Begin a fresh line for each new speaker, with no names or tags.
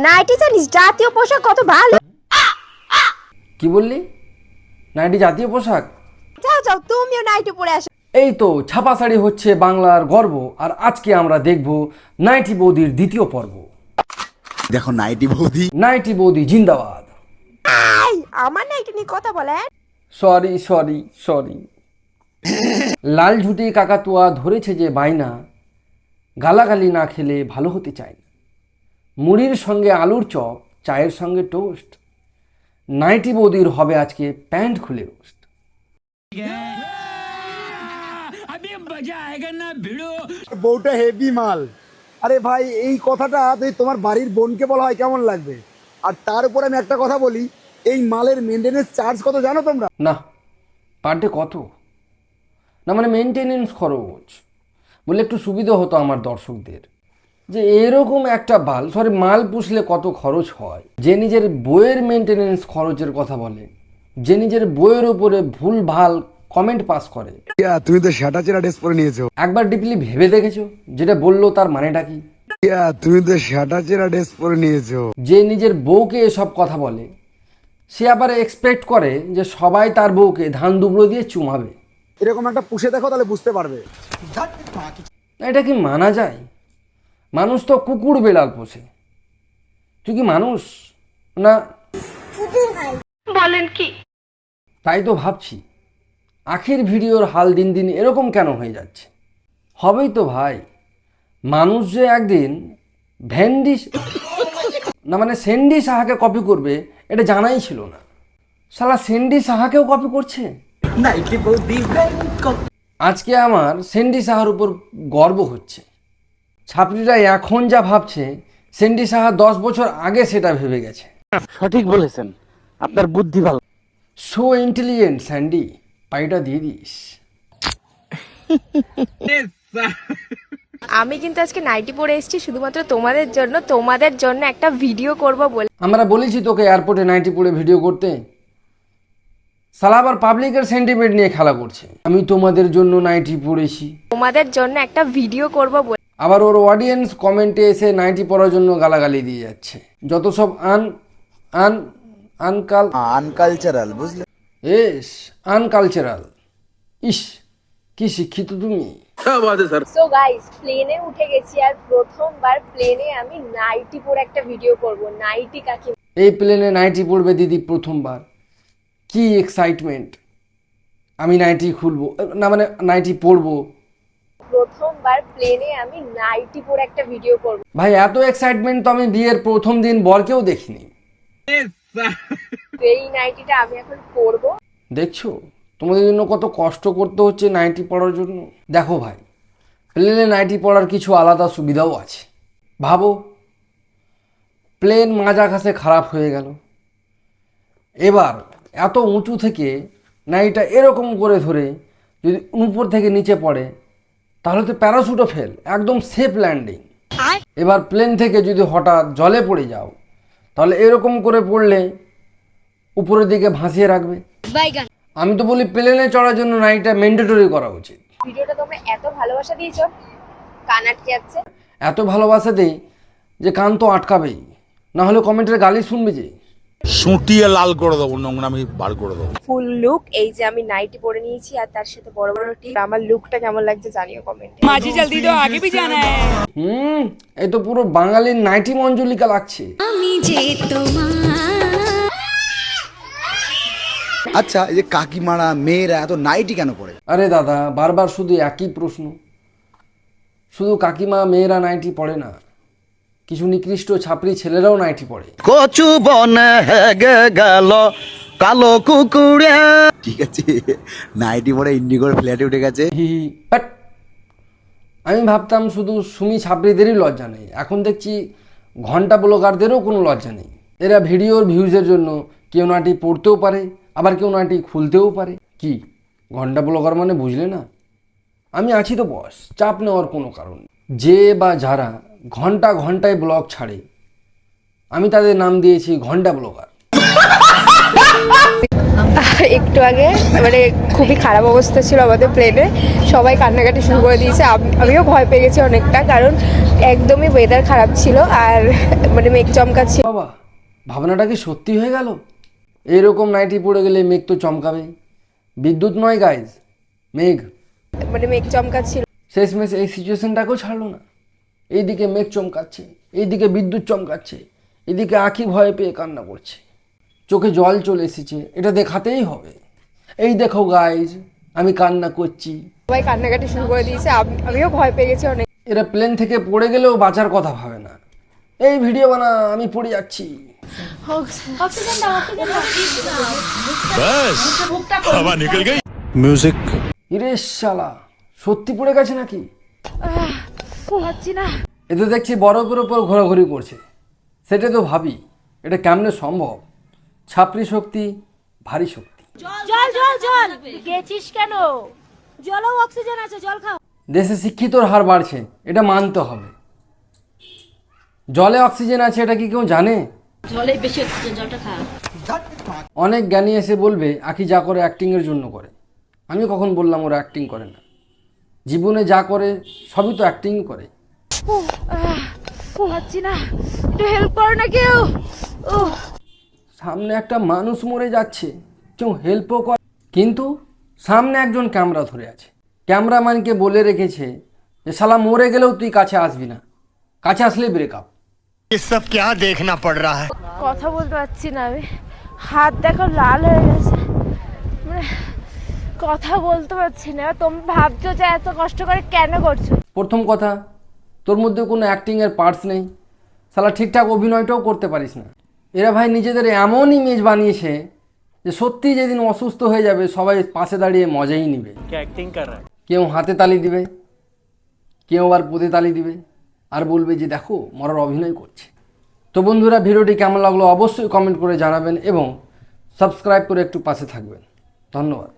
Nightie জানিস জাতীয় পোশাক কত ভালো।
কি বললি? নাইটি জাতীয় পোশাক?
যাও যাও তুমিও নাইটি পরে আসো।
এই তো ছাপা শাড়ি হচ্ছে বাংলার গর্ব, আর আজকে আমরা দেখব নাইটি বৌদির দ্বিতীয় পর্ব।
দেখো নাইটি বৌদি,
নাইটি বৌদি জিন্দাবাদ।
আমার নাইটি নিয়ে কথা বলে।
Sorry sorry sorry. লাল ঝুটি কাকাতুয়া ধরেছে যে বাইনা, গালাগালি না খেলে ভালো হতে চায় না। মুড়ির সঙ্গে আলুর চপ, চায়ের সঙ্গে টোস্ট। নাইটি বৌদির হবে আজকে প্যান্ট খুলে রোস্ট।
বউটা হেভি মাল। আরে ভাই এই কথাটা যদি তোমার বাড়ির বোনকে বলা হয় কেমন লাগবে? আর তার উপর আমি একটা কথা বলি, এই মালের মেনটেনেন্স চার্জ কত জানো তোমরা?
না, পার ডে কত? না মানে মেনটেনেন্স খরচ বলে একটু সুবিধা হতো আমার দর্শকদের, যে এরকম একটা মাল পুষলে কত খরচ হয়। যে নিজের বইয়ের মেনটেনেন্স খরচের কথা বলে, যে নিজের বইয়ের উপরে ভুল ভাল কমেন্ট পাস করে।
তুমি তো সেটা চেরা ড্রেস পরে নিয়েছো।
একবার ডিপলি ভেবে দেখেছো যেটা বললো তার মানেটা কি?
তুমি তো সেটা চেরা ড্রেস পরে নিয়েছো।
যে নিজের বউকে এসব কথা বলে, সে আবার এক্সপেক্ট করে যে সবাই তার বউকে ধান দুবড়ো দিয়ে চুমাবে।
এরকম একটা পুষে দেখো তাহলে বুঝতে পারবে।
এটা কি মানা যায়? মানুষ তো কুকুর বেড়াল পোষে, তুই কি মানুষ না?
বলেন কি?
তাই তো ভাবছি আখির ভিডিওর হাল দিন দিন এরকম কেন হয়ে যাচ্ছে। হবেই তো ভাই, মানুষ যে একদিন সেন্ডি সাহাকে কপি করবে এটা জানাই ছিল না। শালা সেন্ডি সাহাকেও কপি করছে। আজকে আমার সেন্ডি সাহার উপর গর্ব হচ্ছে। ছাত্রীরা এখন যা ভাবছে সেন্ডি সাহা 10 বছর আগে সেটা ভেবে গেছে।
সঠিক বলেছেন, আপনার বুদ্ধি ভালো।
সো ইন্টেলিজেন্ট স্যান্ডি, পাইটা দিয়ে দিস।
আমি কিন্তু আজকে নাইটি পরে এসেছি শুধুমাত্র তোমাদের জন্য একটা ভিডিও করব বলে।
আমরা বলেছি তোকে এয়ারপোর্টে নাইটি পরে ভিডিও করতে, সালা আবার পাবলিকের সেন্টিমেন্ট নিয়ে খেলা করছে। আমি তোমাদের জন্য নাইটি পরেছি,
তোমাদের জন্য একটা ভিডিও করব বলে।
আবার ওর অডিয়েন্স কমেন্টে এসে নাইটি পরার জন্য গালাগালি দিয়ে যাচ্ছে। যত সব
আনকালচারাল, বুঝলে?
এস আনকালচারাল। ইস কি শিক্ষিত তুমি।
সো গাইস, প্লেনে উঠে গেছি আর প্রথমবার প্লেনে আমি নাইটি পরে একটা ভিডিও করব। নাইটি কাকে?
এই প্লেনে নাইটি পরবে দিদি প্রথমবার, কি এক্সাইটমেন্ট। আমি নাইটি খুলবো না মানে নাইটি পরবো।
প্রথমবার প্লেনে আমি নাইটি পরে একটা ভিডিও করব।
ভাই এত এক্সাইটমেন্ট তো আমি বিয়ের প্রথম দিন বরকেও দেখিনি।
এই নাইটিটা আমি এখন পরব।
দেখছো তোমাদের জন্য কত কষ্ট করতে হচ্ছে নাইটি পরার জন্য। দেখো ভাই, প্লেনে নাইটি পরার কিছু আলাদা সুবিধাও আছে। ভাবো, প্লেন মাজা ঘাসে খারাপ হয়ে গেল, এবার এত উঁচু থেকে নাইটা এরকম করে ধরে যদি উপর থেকে নিচে পড়ে তাহলে তো প্যারাশুটও ফেল, একদম সেফ ল্যান্ডিং। এবার প্লেন থেকে যদি হঠাৎ জলে পড়ে যাও তাহলে এরকম করে পড়লে উপরের দিকে ভাসিয়ে রাখবে। আমি তো বলি প্লেনে চড়ার জন্য নাইটা ম্যান্ডেটরি করা উচিত।
ভিডিওটা তোমরা এত ভালোবাসা দিয়েছো, কান আটকে যাচ্ছে।
এত ভালোবাসা দেই যে কান তো আটকাবেই, না হলে কমেন্টের গালি শুনবে যে।
সুটিয়ে লাল করে দেবো, নোংরামি বার করে দেবো।
ফুল লুক, এই যে আমি নাইটি পরে নিয়েছি আর তার সাথে বড় বড় টিপ। আমার লুকটা কেমন লাগছে জানিও কমেন্টে।
माझी जल्दी तो आगे भी जाना है।
এই তো পুরো বাঙালির নাইটি মঞ্জুলিকা লাগছে।
আচ্ছা, এই যে কাকিমারা মেয়েরা এত নাইটি কেন পরে?
আরে দাদা, বারবার শুধু একই প্রশ্ন। শুধু কাকিমা মেয়েরা নাইটি পড়ে না, কিছু নিকৃষ্ট ছাপরি ছেলেরাও নাইটি পড়ে।
কচু বনে হেগে গেল কালো কুকুরে।
ঠিক আছে, নাইটি পরে ইন্ডিগোর ফ্ল্যাটে উঠে গেছে।
হি হি বাট আমি ভাবতাম শুধু সুমি ছাপরিদেরই লজ্জা নেই, এখন দেখছি ঘন্টা ব্লগারদেরও কোনো লজ্জা নেই। এরা ভিডিওর ভিউজের জন্য কেউ নাইটি পড়তেও পারে, আবার কেউ নাইটি খুলতেও পারে। কি ঘন্টা ব্লগার মানে বুঝলে না? আমি আছি তো বস, চাপ নেওয়ার কোনো কারণ নেই। যে বা যারা ঘন্টা ঘন্টায় ব্লগ ছাড়ে আমি তাদের নাম দিয়েছি ঘন্টা ব্লগার।
একটু আগে মানে খুবই খারাপ অবস্থা ছিল আমাদের প্লেনে, সবাই কান্নাকাটি শুরু করে দিয়েছে। আমিও ভয় পেয়ে গেছি অনেকটা, কারণ একদমই ওয়েদার খারাপ ছিল আর মানে মেঘ চমকাচ্ছিল।
বাবা, ভাবনাটা কি সত্যি হয়ে গেল? এইরকম নাইটি পড়ে গেলে মেঘ তো চমকাবে। বিদ্যুৎ নয় গাইজ, মেঘ।
মানে মেঘ চমকাচ্ছিল।
শেষমেশ এই সিচুয়েশনটাকেও ছাড়লো না। এইদিকে মেঘ চমকাচ্ছে, এইদিকে বিদ্যুৎ চমকাচ্ছে, এদিকে আঁখি ভয় পেয়ে কান্না করছে, চোখে জল চলে এসেছে। এটা দেখাতেই হবে। এই দেখো গাইজ, আমি কান্না করছি।
সবাই কান্নাকাটি শুরু করে দিয়েছে। আমিও ভয় পেয়ে গেছি অনেক।
এরা প্লেন থেকে পড়ে গেলেও বাঁচার কথা ভাবে না। এই ভিডিও বানা, আমি পড়ে যাচ্ছি।
মিউজিক
ইরে শালা, সত্যি পড়ে গেছে নাকি? এতে দেখছি বরফের ওপর ঘোরাঘুরি করছে। সেটা তো ভাবি, এটা কেমনে সম্ভব? ছাপরি শক্তি, ভারী শক্তি।
জল জল জল গেছিস কেন? জলও অক্সিজেন আছে, জল খাও।
দেশে শিক্ষিতর হার বাড়ছে, এটা মানতে হবে। জলে অক্সিজেন আছে এটা কি কেউ জানে?
জলে বেশি অক্সিজেন, জলটা খা।
অনেক জ্ঞানী এসে বলবে আকি যা করে অ্যাক্টিংয়ের জন্য করে। আমি কখন বললাম ওরা অ্যাক্টিং করে না? জীবনে যা করে সবই তো অ্যাক্টিং করে।
পাচ্ছি না, একটু হেল্প করো না কেউ।
সামনে একটা মানুষ মরে যাচ্ছে, কেউ হেল্পও করে, কিন্তু সামনে একজন ক্যামেরা ধরে আছে। ক্যামেরাম্যানকে বলে রেখেছে যে শালা মরে গেলেও তুই কাছে আসবি না, কাছে আসলে ব্রেকআপ।
কথা বলতে পারছি না আমি, হাত দেখো লাল হয়ে গেছে, মানে কথা বলতে পারছি না। তুমি ভাবছো যে এত কষ্ট করে কেন করছো?
প্রথম কথা, তোর মধ্যে কোনো অ্যাক্টিংয়ের পার্টস নেই। শালা ঠিকঠাক অভিনয়টাও করতে পারিস না। এরা ভাই নিজেদের এমন ইমেজ বানিয়েছে যে সত্যি যেদিন অসুস্থ হয়ে যাবে সবাই পাশে দাঁড়িয়ে মজাই নিবে। কেউ হাতে তালি দিবে, কেউ আবার পদে তালি দিবে, আর বলবে যে দেখো মরার অভিনয় করছে। তো বন্ধুরা, ভিডিওটি কেমন লাগলো অবশ্যই কমেন্ট করে জানাবেন এবং সাবস্ক্রাইব করে একটু পাশে থাকবেন। ধন্যবাদ।